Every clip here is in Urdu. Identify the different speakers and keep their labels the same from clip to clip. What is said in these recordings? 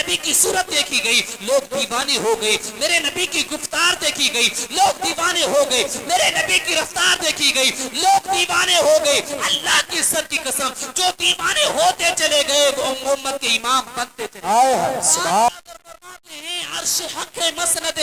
Speaker 1: نبی کی صورت دیکھی گئی لوگ دیوانے ہو گئے، میرے نبی کی گفتار دیکھی گئی لوگ دیوانے ہو گئے، میرے نبی کی رفتار دیکھی گئی لوگ دیوانے ہو گئے۔ اللہ کی عزت کی قسم جو دیوانے ہوتے چلے گئے وہ امت کے امام بنتے چلے گئے۔ عرش حق ہے مسند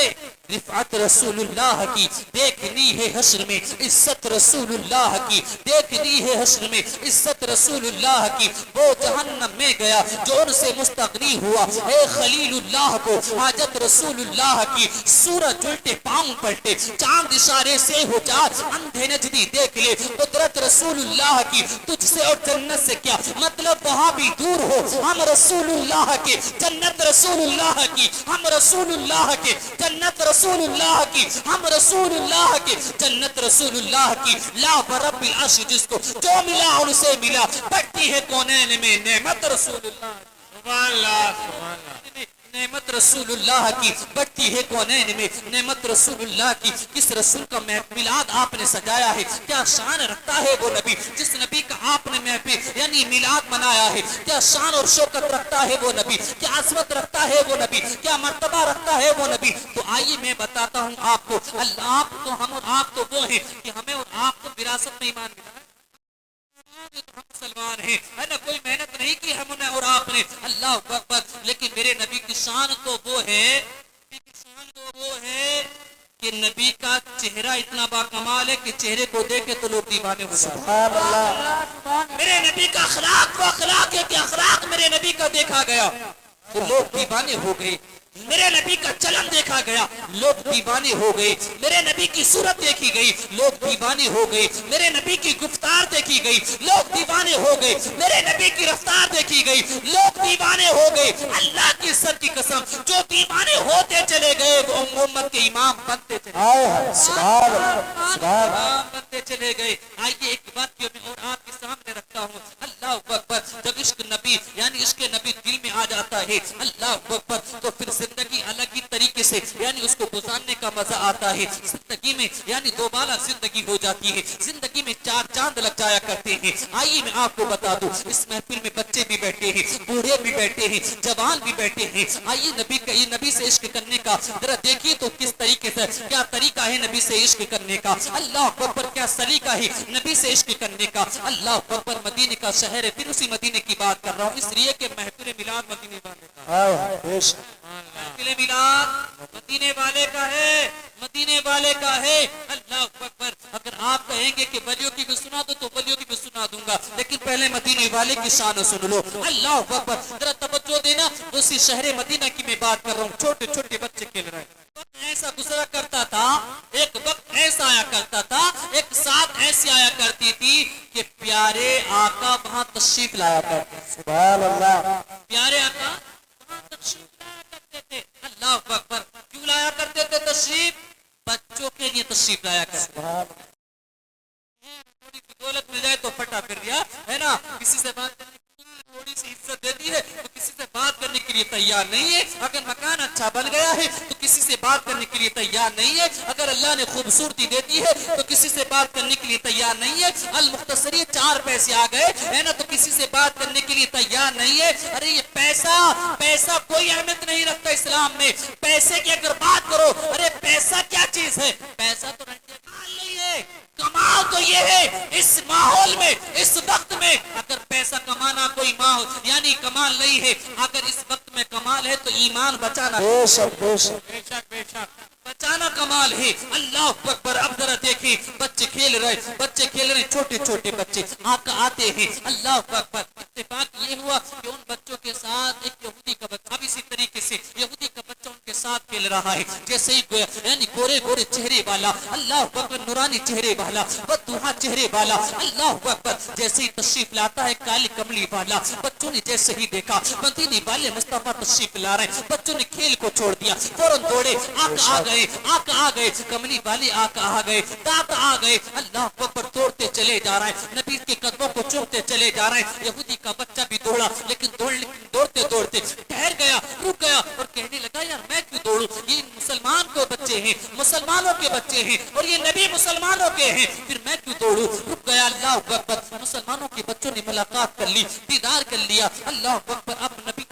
Speaker 1: رفعت رسول اللہ کی، دیکھنی ہے حشر میں عزت رسول اللہ کی، دیکھنی ہے حشر میں عزت رسول اللہ کی۔ وہ جہنم میں گیا جو ان سے مستغنی ہوا، اے خلیل اللہ کو حاجت رسول اللہ کی۔ سورج الٹے پاؤں پلٹے، چاند اشارے سے ہو جا، اندھے نجدی دیکھ لے قدرت رسول اللہ کی۔ تجھ سے اور جنت سے کیا مطلب، وہاں بھی دور ہو ہم رسول اللہ کے، جنت رسول اللہ کی، ہم رسول اللہ کے، جنت رسول اللہ کی، ہم رسول اللہ کے، جنت رسول اللہ کی۔ لا برب العرش جس کو جو ملا ان سے ملا، بڑھتی ہے کونین میں نعمت رسول اللہ، سبحان اللہ سبحان اللہ، نعمت رسول اللہ کی بڑھتی ہے کونین میں نعمت رسول اللہ کی۔ کس رسول کا میلاد آپ نے سجایا ہے، کیا شان رکھتا ہے وہ نبی جس نبی کا آپ نے محفل یعنی میلاد منایا ہے، کیا شان اور شوکت رکھتا ہے وہ نبی، کیا عظمت رکھتا ہے وہ نبی، کیا مرتبہ رکھتا ہے وہ نبی۔ تو آئیے میں بتاتا ہوں آپ کو، اللہ آپ تو ہم اور آپ تو وہ ہیں کہ ہمیں اور آپ کو وراثت میں ایمان ملا ہے، ہم مسلمان ہیں، ہے نا، کوئی محنت نہیں کی ہم نے اور آپ نے، اللہ اکبر۔ لیکن میرے نبی کی شان تو وہ ہے، شان تو وہ ہے کہ نبی کا چہرہ اتنا با کمال ہے کہ چہرے کو دیکھے تو لوگ دیوانے ہو جاتے۔ میرے نبی کا اخلاق وہ اخلاق ہے کہ اخلاق میرے نبی کا دیکھا گیا تو لوگ دیوانے ہو گئے، میرے نبی کا چلن دیکھا گیا لوگ دیوانے ہو گئے، میرے نبی کی صورت دیکھی گئی لوگ دیوانے ہو گئے، میرے نبی کی گفتار دیکھی گئی لوگ دیوانے ہو گئے، میرے نبی کی رفتار دیکھی گئی لوگ دیوانے ہو گئے۔ اللہ کی عزت کی قسم جو دیوانے ہوتے چلے گئے وہ امت کے امام بنتے چلے بنتے چلے گئے۔ آئیے ایک بات جو میں اور آپ کے سامنے رکھتا ہوں، اللہ اکبر، جب عشق نبی یعنی عشق نبی دل میں آ جاتا ہے، اللہ اکبر، تو پھر زندگی الگ ہی طریقے سے یعنی اس کو گزارنے کا مزہ آتا ہے۔ زندگی میں یعنی دوبارہ زندگی ہو جاتی ہے، زندگی میں چار چاند لگ جایا کرتے ہیں۔ آئیے میں آپ کو بتا دوں، اس محفل میں بچے بھی بیٹھے ہیں، بوڑھے بھی بیٹھے ہیں، جوان بھی بیٹھے ہیں۔ آئیے نبی سے عشق کرنے کا ذرا دیکھیے تو کس طریقے سے، کیا طریقہ ہے نبی سے عشق کرنے کا، اللہ اکبر، کیا سلیقہ ہے نبی سے عشق کرنے کا، اللہ اکبر۔ مدینے کا شہر ہے، پھر اسی مدینے کی بات کر رہا ہوں اس لیے کہ محفل میلاد مدینے والے کا، محفل میلاد مدینے والے کا ہے، مدینے والے کا ہے، اللہ اکبر۔ اگر آپ کہیں گے کہ ولیوں کی بھی سنا دو تو ولیوں کی بھی سنا دوں گا، لیکن پہلے مدینے والے کی شان سن لو، اللہ اکبر۔ ذرا توجہ دینا، اسی شہر مدینہ کی میں بات کر رہا ہوں، چھوٹے چھوٹے بچے کھیل رہے ہیں۔ ایسا گزرا کرتا تھا، ایک وقت ایسا آیا کرتا تھا، ایک ساتھ ایسی آیا کرتی تھی کہ پیارے آقا وہاں تشریف لایا کرتے، سبحان اللہ، پیارے آقا وہاں تشریف لایا کرتے تھے، اللہ اکبر۔ کیوں لایا کرتے تھے تشریف؟ بچوں کے لیے تشریف لایا کرتے، تھوڑی دولت مل جائے تو پھٹا پھر دیا ہے نا، کسی سے بات کرنے تھوڑی سی عزت دیتی ہے تو کسی سے بات کرنے کے لیے تیار نہیں ہے، اگر مکان اچھا بن گیا ہے تو کسی سے بات کرنے کے لیے تیار نہیں ہے، اگر اللہ نے خوبصورتی دیتی ہے تو کسی سے بات کرنے کے لیے تیار نہیں ہے، المختصری 4 پیسے آ گئے ہے نا تو کسی سے بات کرنے کے لیے تیار نہیں ہے۔ ارے یہ پیسہ کوئی اہمیت نہیں رکھتا اسلام میں، پیسے کی اگر بات کرو، ارے پیسہ کیا چیز ہے، پیسہ تو نہیں ہے، کمال تو یہ ہے اس ماحول میں، اس وقت میں اگر پیسہ کمانا کوئی یعنی کمال نہیں ہے، اگر اس وقت میں کمال ہے تو ایمان بچانا بے شک بچانا کمال ہے، اللہ اکبر۔ اب ذرا دیکھیں بچے کھیل رہے چھوٹے چھوٹے بچے آتے ہیں، اللہ اکبر۔ اتفاق یہ ہوا کہ ان بچوں کے ساتھ ایک یہودی کا بچہ، اب اسی طریقے سے یہودی کا بچہ ان کے ساتھ کھیل رہا ہے، جیسے ہی یعنی گورے گورے چہرے والا، اللہ اکبر، نورانی چہرے والا، بدوہا چہرے والا، اللہ اکبر، جیسے ہی تشریف لاتا ہے کالی کملی والا، بچوں نے جیسے ہی دیکھا مدینے والے مصطفیٰ تشریف لا رہے ہیں، بچوں نے کھیل کو چھوڑ دیا، فوراً دوڑے، آقا آ گئے، کملی والے آقا آ گئے، داتا آ گئے، اللہ اکبر، دوڑتے چلے جا رہے ہیں، نبی کے قدموں کو چومتے چلے جا رہے ہیں۔ یہودی کا بچہ بھی دوڑا، لیکن دوڑتے دوڑتے ٹھہر گیا، رک گیا اور کہنے لگا یار میں کیوں دوڑوں، یہ مسلمان کو بچے ہیں، مسلمانوں کے بچے ہیں اور یہ نبی مسلمانوں کے ہیں، پھر میں کیوں دوڑوں، رک گیا، اللہ اکبر۔ مسلمانوں کے بچوں نے ملاقات کر لی، دیدار کر لیا، اللہ اکبر۔ اب نبی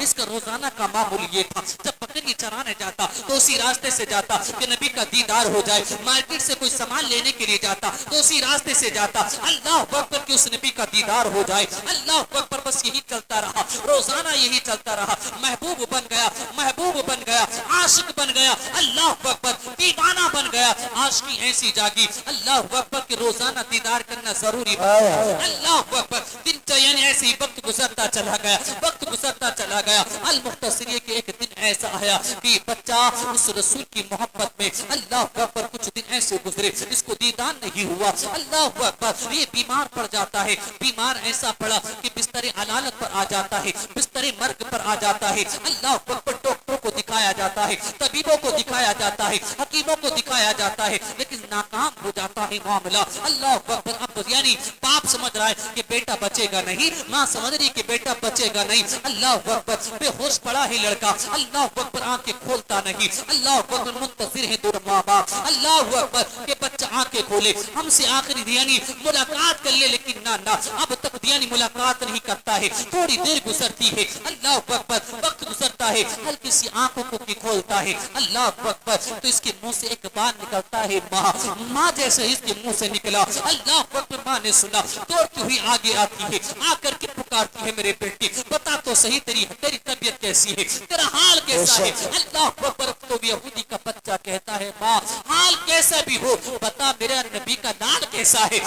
Speaker 1: اس کا روزانہ کا معمول یہ تھا, جب بکری چرانے جاتا تو اسی راستے سے جاتا کہ نبی کا دیدار ہو جائے. مارکیٹ سے کوئی سامان لینے کے لیے جاتا تو اسی راستے سے جاتا, اللہ اکبر کہ اس نبی کا دیدار ہو جائے. اللہ اکبر, بس یہی چلتا رہا, روزانہ یہی چلتا رہا. محبوب بن گیا, محبوب بن گیا, عاشق بن گیا. اللہ اکبر, دیوانہ بن گیا. عاشقی ایسی جاگی, اللہ اکبر کہ روزانہ دیدار کرنا ضروری بن گیا. اللہ اکبر, دن یعنی ایسے ہی وقت گزرتا چلا گیا, وقت گزرتا چلا گیا. المختصر یہ کہ ایک دن ایسا آیا کہ بچہ اس رسول کی محبت میں, اللہ اکبر, کچھ دن ایسے گزرے اس کو دیدار نہیں ہوا. اللہ اکبر, یہ بیمار پڑ جاتا ہے. بیمار ایسا پڑا کہ بستر علالت پر آ جاتا ہے, بستر مرگ پر آ جاتا ہے. اللہ اکبر, ڈاکٹروں کو دکھایا جاتا ہے, طبیبوں کو دکھایا جاتا ہے, حکیموں کو دکھایا جاتا ہے, لیکن ناکام ہو جاتا ہے معاملہ. اللہ اکبر, اب یعنی باپ سمجھ رہا ہے کہ بیٹا بچے گا نہیں, ماں سمجھ رہی کہ بیٹا بچے گا نہیں. اللہ اکبر, بے ہوش پڑا ہے لڑکا. اللہ اکبر, آنکھیں کھولتا نہیں. اللہ اکبر, منتظر ہے دور ماں باپ. اللہ اکبر کہ بچہ آنکھیں کھولے, ہم سے آخری یعنی ملاقات کر لے, لیکن نہ اب تک یعنی ملاقات نہیں کرتا ہے. تھوڑی دیر گزرتی ہے, اللہ اکبر, وقت گزرتا ہے, ہلکی سی آنکھوں کو کھولتا ہے. اللہ اکبر, تو اس کے منہ سے ایک بات نکلتا ہے ماں. ماں جیسے اس کے منہ سے نکلا, اللہ اکبر, ماں نے سنا, دوڑتی ہوئی آگے آتی ہے, آ کر کے پکارتی ہے, میرے بیٹے بتا تو صحیح, تیری طبیعت کیسی ہے, تیرا حال کیسا ہے. اللہ اکبر, تو یہودی کا بچہ کہتا ہے ماں حال کیسا بھی ہو بتا, میرا نبی کا نام کیسا ہے,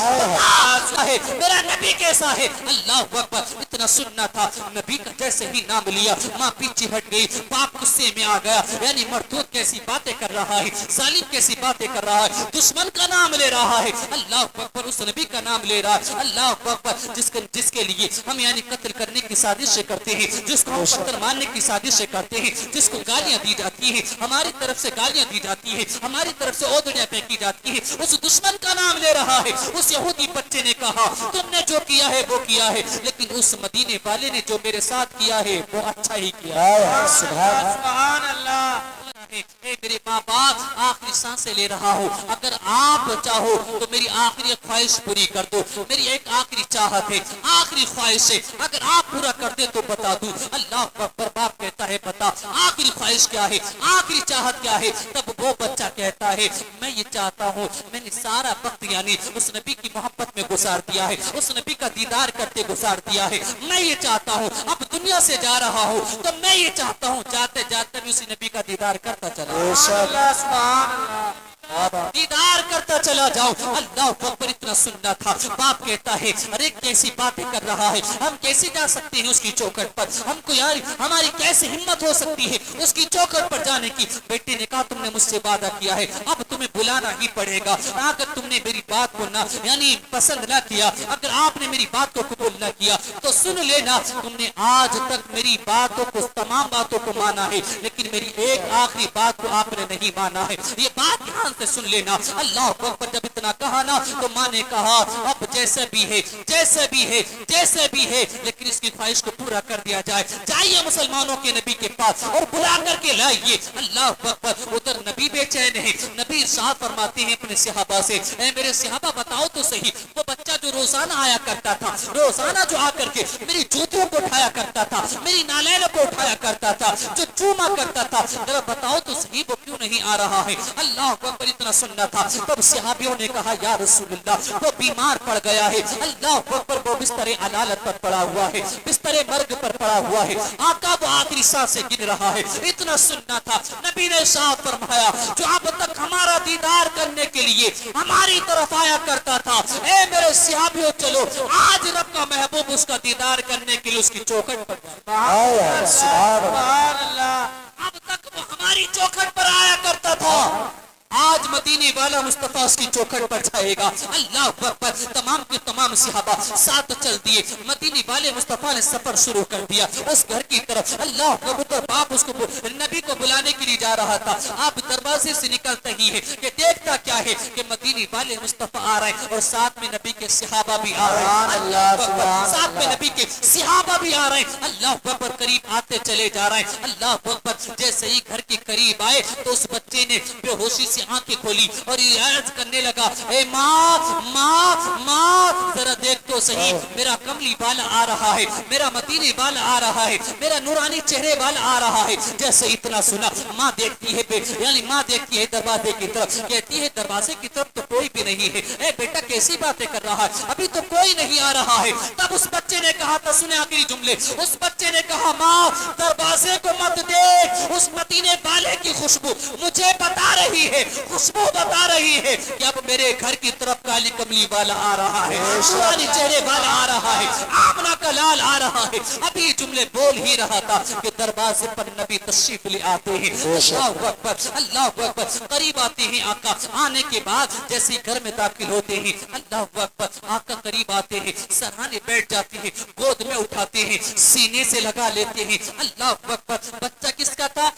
Speaker 1: میرا نبی کیسا ہے. اللہ اکبر, اتنا سننا تھا. نبی کا جیسے ہی نام لیا, ماں پیچھے ہٹ گئی. باپ غصے میں آ گیا, یعنی مردود کیسی باتیں کر رہا ہے, ظالم کیسی باتیں کر رہا ہے, دشمن کا نام لے رہا ہے. اللہ اکبر, اس نبی کا نام لے رہا ہے. اللہ اکبر, جس کے لیے ہم یعنی قتل کرنے کی سازشیں کرتے ہیں, جس کو ہم پتھر مارنے کی سازشیں کرتے ہیں, جس کو گالیاں دی جاتی ہیں, ہماری طرف سے گالیاں دی جاتی ہیں, ہماری طرف سے اوڑیاں پھینکی جاتی ہیں, اس دشمن کا نام لے رہا ہے. اس یہودی بچے نے کہا تم نے جو کیا ہے وہ کیا ہے, لیکن اس مدینے والے نے جو میرے ساتھ کیا ہے وہ اچھا ہی کیا.
Speaker 2: سبحان
Speaker 1: اللہ. اے میرے ماں باپ, آخری سانسیں لے رہا ہوں, اگر آپ چاہو تو میری آخری خواہش پوری کر دو. میری ایک آخری چاہت ہے, آخری خواہش ہے, اگر آپ پورا کر دے تو بتا دوں. اللہ اکبر, باپ کہتا ہے بتا آخری خواہش کیا ہے, آخری چاہت کیا ہے. تب وہ بچہ کہتا ہے میں یہ چاہتا ہوں, میں نے سارا وقت یعنی اس نبی کی محبت میں گزار دیا ہے, اس نبی کا دیدار کرتے گزار دیا ہے. میں یہ چاہتا ہوں اب دنیا سے جا رہا ہوں تو میں یہ چاہتا ہوں جاتے جاتے بھی اسی نبی کا دیدار کرتا چلا, دیدار کرتا چلا جاؤ. اللہ اکبر, اتنا سننا تھا. باپ کہتا ہے ارے کیسی باتیں کر رہا ہے, ہم کیسے جا سکتے ہیں اس کی چوکھٹ پر, ہم کو یار ہماری کیسے ہمت ہو سکتی ہے اس کی چوکھٹ پر جانے کی. بیٹے نے کہا تم نے مجھ سے وعدہ کیا ہے, اب تمہیں بلانا ہی پڑے گا. اگر تم نے میری بات کو نہ یعنی پسند نہ کیا, اگر آپ نے میری بات کو قبول نہ کیا تو سن لینا, تم نے آج تک میری باتوں کو, تمام باتوں کو مانا ہے, لیکن میری ایک آخری بات کو آپ نے نہیں مانا ہے. یہ بات یہاں سے سن لینا. اللہ اکبر, جب اتنا کہا نا تو ماں نے کہا اب جیسے بھی ہے, جیسے بھی ہے, جیسے بھی ہے, لیکن اس کی خواہش کو پورا کر دیا جائے. جائیے مسلمانوں کے نبی کے پاس اور بلا کر کے لائیے. اللہ اکبر, ادھر نبی بے چین ہے. نبی ارشاد فرماتے ہیں اپنے صحابہ سے, اے میرے صحابہ بتاؤ تو صحیح, وہ بچہ جو روزانہ آیا کرتا تھا, روزانہ جو آ کر کے میری جوتوں کو اٹھایا کرتا تھا, میری نالینوں کو اٹھایا کرتا تھا, جو چوما کرتا تھا, ذرا بتاؤ تو صحیح وہ کیوں نہیں آ رہا ہے. اللہ اکبر, اتنا سننا تھا. تب صحابیوں نے کہا یا رسول اللہ وہ بیمار پڑ گیا ہے. اللہ اکبر, وہ بستر علالت پر پڑا ہوا ہے, بستر مرگ پر پڑا ہوا ہے, آقا وہ آخری سانسیں گن رہا ہے. اتنا سننا تھا. نبی نے ارشاد فرمایا جو اب تک ہمارا دیدار کرنے کے لیے ہماری طرف آیا کرتا تھا, اے میرے صحابیوں چلو آج رب کا محبوب اس کا دیدار کرنے کے لیے اس کی چوکھٹ پر جائے. سبحان اللہ. اب تک وہ ہماری چوکھٹ پر آیا کرتا تھا, آج مدینے والا مصطفیٰ اس کی چوکھٹ پر جائے گا. اللہ اکبر, تمام کے تمام صحابہ ساتھ چل دیے. مدینے والے مصطفیٰ نے سفر شروع کر دیا اس گھر کی طرف. اللہ اکبر, باپ اس کو نبی کو بلانے کے لیے جا رہا تھا. آپ دروازے سے نکلتا ہی ہے کہ دیکھتا کیا ہے کہ مدینے والے مصطفیٰ آ رہے ہیں اور ساتھ میں نبی کے صحابہ بھی آ رہے ہیں. ساتھ میں نبی کے صحابہ بھی آ رہے ہیں. اللہ اکبر, قریب آتے چلے جا رہے ہیں. اللہ اکبر, جیسے ہی گھر کے قریب آئے تو اس بچے نے بے ہوشی سے آنکھیں کھولی اور یہ عرض کرنے لگا اے ماں ماں ماں ذرا دیکھ تو صحیح میرا کملی والا آ رہا ہے, میرا مدینے والا آ رہا ہے, میرا نورانی چہرے والا آ رہا ہے. جیسے اتنا سنا ماں دیکھتی ہے یعنی ماں دیکھتی ہے دروازے کی طرف, کہتی ہے دروازے کی طرف تو کوئی بھی نہیں ہے. اے بیٹا کیسی باتیں کر رہا ہے, ابھی تو کوئی نہیں آ رہا ہے. تب اس بچے نے کہا تھا, سنے آخری جملے, اس بچے نے کہا ماں دروازے کو مت دیکھ, اس مدینے والے کی خوشبو مجھے بتا رہی ہے, خوشبو بتا رہی ہے کہ اب میرے گھر کی طرف کالی کملی والا آ رہا ہے, نورانی چہرے والا آ رہا ہے, آمنہ کا لال آ رہا ہے. ابھی جملے بول ہی رہا تھا کہ دروازے پر نبی تشریف لے آتے ہیں. اللہ اکبر اللہ اکبر, قریب آتے ہیں آقا. آنے کے بعد جیسے گھر میں داخل ہوتے ہیں, اللہ اکبر, آقا قریب آتے ہیں, سرہانے بیٹھ جاتے ہیں, گود میں اٹھاتے ہیں, سینے سے لگا لیتے ہیں. اللہ اکبر. بچہ کس کا تھا؟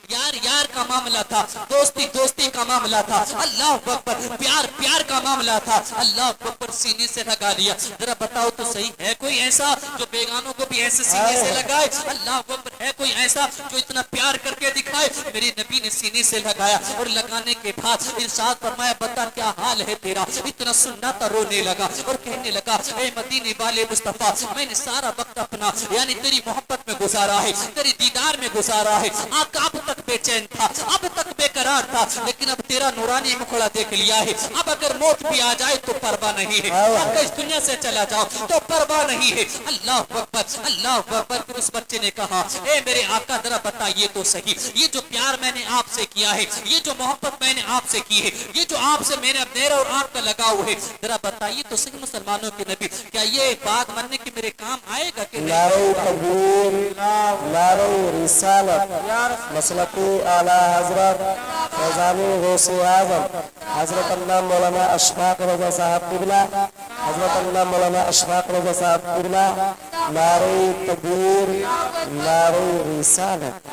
Speaker 1: یار یار کا معاملہ تھا, دوستی دوستی کا معاملہ تھا. اللہ اکبر. پیار پیار کا معاملہ تھا. اللہ اکبر. سینے سے لگا لیا. ذرا بتاؤ تو صحیح, ہے کوئی ایسا جو بیگانوں کو بھی ایسے سینے سے لگائے؟ اللہ اکبر. ہے کوئی ایسا جو اتنا پیار کر کے دکھائے؟ میرے نبی نے سینے سے لگایا اور لگانے کے بعد ارشاد فرمایا بتا کیا حال ہے تیرا. اتنا سننا تھا, رونے لگا اور کہنے لگا اے مدینے والے مصطفیٰ, میں نے سارا وقت اپنا یعنی تیری محبت میں گزارا ہے, تیری دیدار میں گزارا ہے. آقا اب تک بے چین تھا, اب تک بے قرار تھا, لیکن اب تیرا نورانی مکھڑا دیکھ لیا ہے. اب اگر موت بھی آ جائے تو پرواہ نہیں ہے, اگر اس دنیا سے چلا جاؤ تو پرواہ نہیں ہے. اللہ اکبر اللہ اکبر. پھر اس بچے نے کہا اے میرے آقا ذرا بتائیے تو صحیح, یہ جو پیار میں نے آپ سے کیا ہے, یہ جو محبت میں نے آپ سے کی ہے, یہ جو آپ سے میں نے میرا اور آپ کا لگاؤ ہے, ذرا بتائیے تو صحیح مسلمانوں کے نبی, کیا یہ بات ماننے کے میرے کام آئے گا کہ
Speaker 3: نارو قبول, نارو رسالت, مسلک اعلی حضرت فیضانی غوث اعظم حضرت اللہ مولانا اشفاق رضا صاحب قبلہ, حضرت اللہ مولانا اشفاق رضا صاحب قبلہ, نارو قبول, نارو رسالت.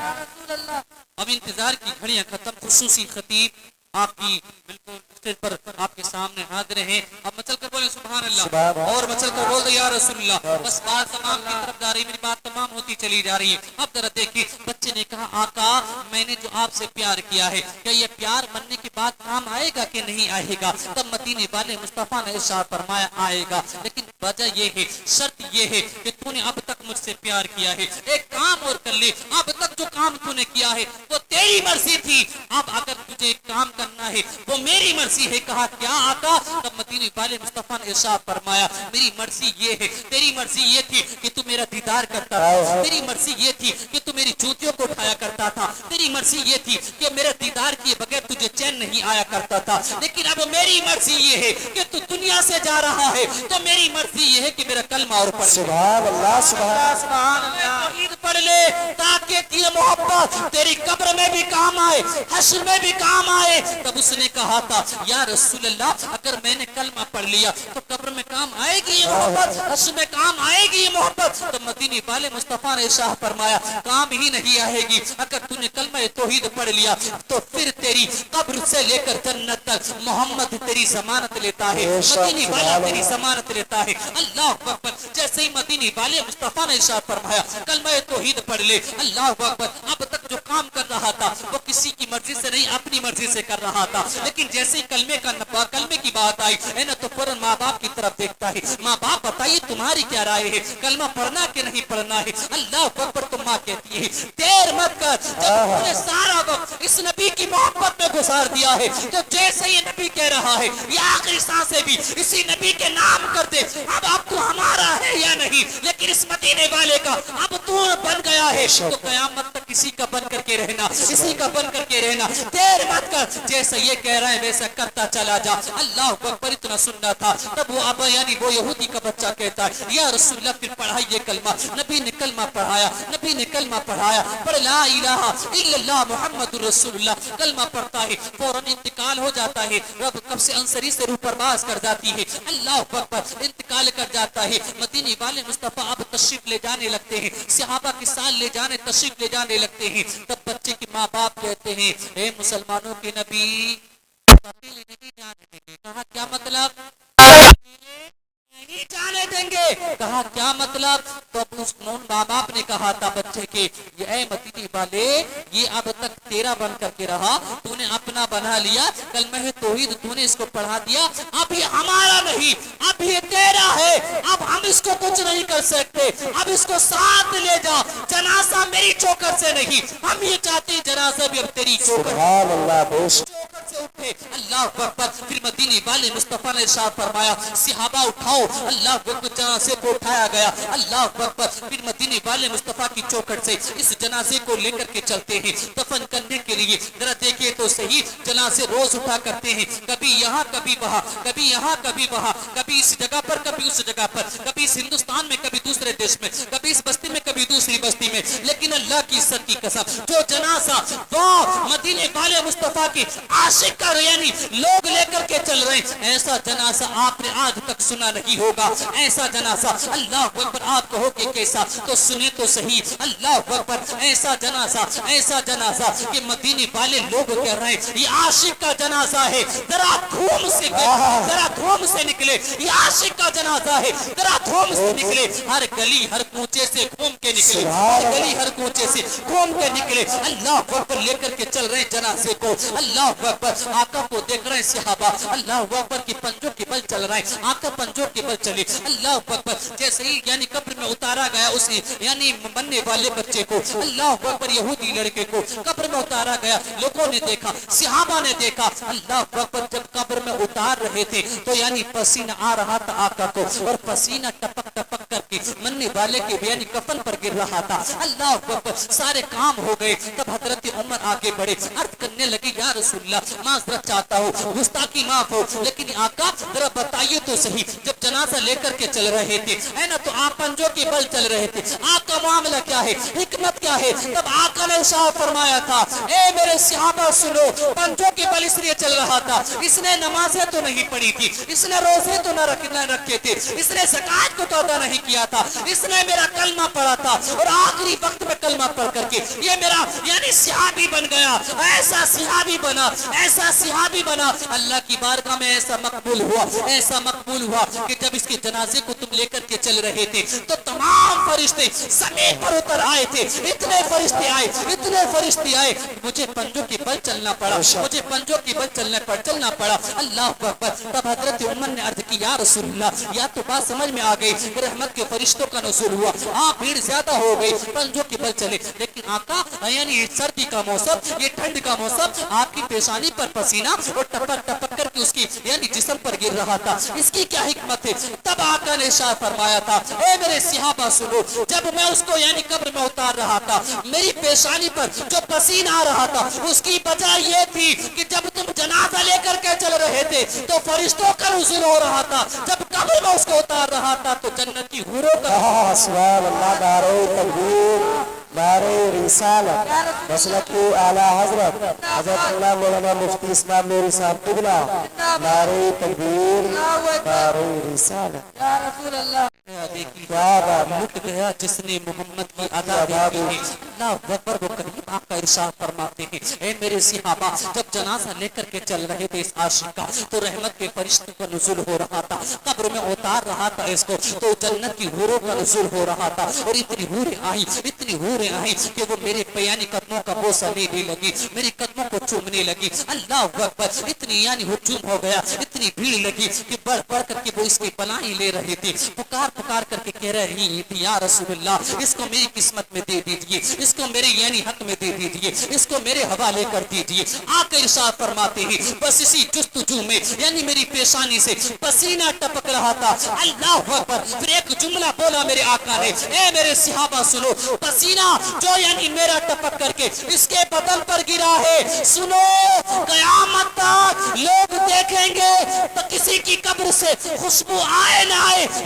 Speaker 1: اب انتظار کی گھڑیاں ختم. خصوصی خطیب آپ کی بالکل اسٹیج پر آپ کے سامنے حاضر ہیں. اب مچل کر بولے سبحان اللہ, اور مچل کر بول دے یا رسول اللہ. بس بات تمام کی طرف جا رہی, میری بات تمام ہوتی چلی جا رہی ہے. اب ذرا دیکھیے, بچے نے کہا آقا میں نے جو آپ سے پیار کیا ہے, کیا یہ پیار مرنے کے بعد کام آئے گا کہ نہیں آئے گا؟ تب مدینے والے مصطفیٰ نے ارشاد فرمایا آئے گا, لیکن وجہ یہ ہے, شرط یہ ہے کہ تو نے اب تک مجھ سے پیار کیا ہے, ایک کام اور کر لے. اب تک جو کام تو نے کیا ہے وہ تیری مرضی تھی, اب اگر تجھے ایک کام کرنا ہے وہ میری مرضی ہے. کہا کیا آقا؟ تب مدینے والے مصطفیٰ نے ارشاد فرمایا میری مرضی یہ ہے, تیری مرضی یہ تھی کہ تو میرا دیدار کرتا تھا, میری مرضی یہ تھی کہ تو میری جوتیوں کو اٹھایا کرتا تھا, تیری مرضی یہ تھی کہ میرا دیدار کیے بغیر تجھے چین نہیں آیا کرتا تھا, لیکن اب میری مرضی یہ ہے کہ تو دنیا سے جا رہا ہے تو میری مرضی یہ ہے کہ میرا کلمہ اور پڑھ لے.
Speaker 3: سبحان اللہ, سبحان
Speaker 1: توحید پڑھ لے تاکہ یہ محبت تیری قبر میں بھی کام آئے, حشر میں بھی کام آئے. تب اس نے کہا تھا یا رسول اللہ اگر میں نے کلمہ پڑھ لیا تو قبر میں کام آئے گی یہ محبت, حشر میں کام آئے گی یہ محبت؟ تو مدینے والے مصطفیٰ نے ارشاد فرمایا کام ہی نہیں آئے گی. اگر تو نے کلمہ توحید پڑھ لیا تو پھر تیری قبر سے لے کر جنت تک محمد تیری ضمانت لیتا ہے, مدینے والا تیری ضمانت لیتا ہے. اللہ اکبر. جیسے ہی مدینے والے مصطفیٰ نے ارشاد فرمایا کلمہ توحید پڑھ لے, اللہ اکبر. اب تک جو کام کر رہا تھا وہ کسی کی مرضی سے نہیں اپنی مرضی سے کر رہا تھا, لیکن جیسے ہی کلمے کی بات آئی ہے نا تو فوراً ماں باپ کی طرف دیکھتا ہے. ماں باپ بتائیے تمہاری کیا رائے ہے, کلمہ پڑھنا کہ نہیں پڑھنا ہے؟ اللہ اکبر. تو ماں کہتی ہے دیر مت کر, جب تم نے سارا وقت اس نبی کی محبت میں گزار دیا ہے تو جیسے یہ نبی کہہ رہا ہے یہ آخری سانسیں بھی اسی نبی کے نام کر دے. اب تو ہمارا ہے یا نہیں, لیکن اس مدینے والے کا اب تو بن گیا ہے تو قیامت تک کسی کا بن کر کے رہنا, کسی کا بن کر کے رہنا. دیر مت کر, جیسا یہ کہہ رہا ہے ویسا کرتا چلا جا. اللہ اکبر. اتنا سننا تھا. تب وہ اب یعنی وہ یہودی کا بچہ کہتا ہے یا رسول اللہ پھر پڑھائیے کلمہ. نبی نے کلمہ پڑھایا, نبی نے کلمہ پڑھایا, پڑھ لا الہ الا اللہ محمد رسول اللہ. کلمہ پڑھتا ہے فوراً انتقال ہو جاتا ہے, رب کب سے انصری سے روح پرواز کر جاتی ہے. اللہ اکبر. انتقال کر جاتا ہے. مدینے والے مصطفیٰ اب تشریف لے جانے لگتے ہیں, صحابہ کے ساتھ تشریف لے جانے لگتے ہیں. تب بچے کے ماں باپ کہتے ہیں اے مسلمانوں کے نبی اکیلے نہیں جانے دیں گے. کہا کیا مطلب؟ نہیں جانے دیں گے. کہا کیا مطلب؟ تو اس ماں باپ نے کہا تھا بچے کے یہ اے مدینے والے یہ اب تک تیرا بن کر کے رہا, تو نے اپنا بنا لیا, کلمہ توحید تو نے اس کو پڑھا دیا, اب یہ ہمارا نہیں, اب یہ تیرا ہے, اب ہم اس کو کچھ نہیں کر سکتے, اب اس کو ساتھ لے جا, جنازہ میری چوکر سے نہیں, ہم یہ چاہتے ہیں جنازہ بھی اب تیری چوکر سے اٹھے. اللہ اکبر. پھر مدینے والے مصطفیٰ نے ارشاد فرمایا صحابہ اٹھاؤ, اللہ اکبر جنازے کو اٹھایا گیا. اللہ اکبر. پھر مدینے والے مصطفیٰ کی چوکھٹ سے اس جنازے کو لے کر کے چلتے ہیں دفن کرنے کے لیے. ذرا دیکھیے تو صحیح, جنازے روز اٹھا کرتے ہیں, کبھی یہاں کبھی وہاں, کبھی یہاں کبھی وہاں, کبھی اس جگہ پر کبھی اس جگہ پر, کبھی اس ہندوستان میں کبھی دوسرے دیش میں, کبھی اس بستی میں کبھی دوسری بستی میں. لیکن اللہ کی عزت کی قسم جو جنازہ وہ مدینے والے مصطفیٰ کی عاشق کا یعنی لوگ لے کر کے چل رہے ہیں, ایسا جنازہ آپ نے آج تک سنا نہیں ہوگا. ایسا جنازہ اللہ اکبر آپ کہو کہ کیسا, تو سنے تو صحیح. اللہ اکبر. ایسا جنازہ کہ مدینے والے لوگ کہہ رہے ہیں یہ عاشق کا جنازہ ہے, ذرا دھوم سے نکلے, یہ عاشق کا جنازہ ہے, ذرا دھوم سے نکلے, ہر گلی ہر کوچے سے گھوم کے نکلے, ہر گلی ہر کوچے سے گھوم کے نکلے. اللہ اکبر لے کر کے چل رہے ہیں جنازے کو. اللہ اکبر. آقا کو دیکھ رہے ہیں صحابہ, اللہ اکبر کی پنجوں کے بل چل رہے ہیں, آقا پنجوں کے بل چلے. اللہ اکبر. جیسے ہی یعنی قبر میں اتارا گیا اسی یعنی مرنے والے بچے کو, اللہ اکبر یہودی لڑکے کو قبر میں اتارا گیا, لوگوں نے دیکھا, صحابہ نے دیکھا. اللہ اکبر. جب قبر میں اتار رہے تھے تو یعنی پسینہ آ رہا تھا آقا کو, اور پسینہ ٹپک ٹپک کر کے مرنے والے کے یعنی کفن پر گر رہا تھا. اللہ اکبر. سارے کام ہو گئے. تب حضرت عمر آگے بڑھے, عرض کرنے لگے یا رسول اللہ معذرت چاہتا ہوں, گستاخی معاف ہو, لیکن آقا ذرا بتائیے تو صحیح, جب جنازہ لے کر کے چل رہے تھے ہے نا, تو آپ پنجوں کے بل چل رہے تھے, آپ کا معاملہ کیا ہے, حکمت کیا ہے؟ تب آقا نے ارشاد فرمایا تھا اے میرے صحابہ سنو, پنجوں کے بل اس لیے چل رہا تھا, اس نے نمازیں تو نہیں پڑھی تھی, اس نے روزے تو نہ رکھے تھے, اس نے زکات کو تو ادا نہیں کیا تھا, اس نے میرا کلمہ پڑھا تھا, اور آخری وقت میں کلمہ پڑھ کر کے یہ میرا یعنی صحابی بن گیا. ایسا صحابی بنا, ایسا صحابی بنا. اللہ کی بارگاہ میں ایسا مقبول ہوا کہ جب اس کے جنازے کو تم لے کر کے چل رہے تھے تو تمام فرشتے زمین پر اتر آئے تھے. اتنے فرشتے آئے, مجھے پنجوں کے بل چلنا پڑا. اللہ اکبر. تب حضرت عمر نے عرض کی یا رسول اللہ, یا تو بات سمجھ میں آ گئی, رحمت کے فرشتوں کا نزول ہوا, بھیڑ زیادہ ہو گئی, پنجوں کے بل چلے, لیکن آقا یعنی سردی کا موسم, یہ ٹھنڈ کا موسم, آپ کی پیشانی پر پسینہ اور ٹپک ٹپک کر کے اس کی یعنی جسم پر گر رہا تھا, اس کی کیا حکمت ہے؟ تب آقا نے ارشاد فرمایا تھا اے میرے صحابہ سنو, جب میں اس کو یعنی قبر میں اتار رہا تھا, میری پیشانی پر جو پسینہ آ رہا تھا اس کی وجہ یہ تھی کہ جب تم جنازہ لے کر کے چل رہے تھے تو فرشتوں کا نزول ہو رہا تھا, جب قبر میں اس کو اتار رہا تھا تو جنت کی حوروں کا
Speaker 3: سبحان اللہ. نعرہ تکبیر, نعرہ رسالت, مسلک اعلیٰ حضرت اللہ مولانا مفتی اسلام نوری صاحب قبلہ, نعرہ تکبیر, نعرہ رسالت.
Speaker 2: یا رسول اللہ.
Speaker 3: کیا بات
Speaker 1: لٹ گیا جس نے محمد کی ادا دیکھی ہے. اللہ اکبر. وہ کریم آقا ارشاد فرماتے ہیں اے میرے صحابہ, جب جنازہ لے کر کے چل رہے تھے اس عاشق کا تو رحمت کے فرشتے کا نزول ہو رہا تھا, قبر میں اتار رہا تھا اس کو تو جنت کی حوروں کا نزول ہو رہا تھا, اور اتنی حوریں آئی کہ وہ میرے پیانی قدموں کا بوسہ لینے لگی, میرے قدموں کو چومنے لگی. اللہ اکبر. اتنی یعنی ہجوم ہو گیا, اتنی بھیڑ لگی کہ بڑھ کر کے وہ اس کی پناہیں لے رہے تھے, پکار کر کے کہہ رہی تھی یا رسول اللہ اس کو میری قسمت میں دے دیجیے, اس کو میرے یعنی حق میں دے دیجیے, اس کو میرے حوالے کر دیجیے. آقا ارشاد فرماتے ہیں بس اسی جستجو میں یعنی میری پیشانی سے پسینہ ٹپک رہا تھا. اللہ اکبر. پھر ایک جملہ بولا میرے آقا نے, اے میرے صحابہ سنو, پسینہ جو یعنی میرا ٹپک کر کے اس کے بدن پر گرا ہے, سنو قیامت تک لوگ دیکھیں گے تو کسی کی قبر سے خوشبو آئے نہ آئے,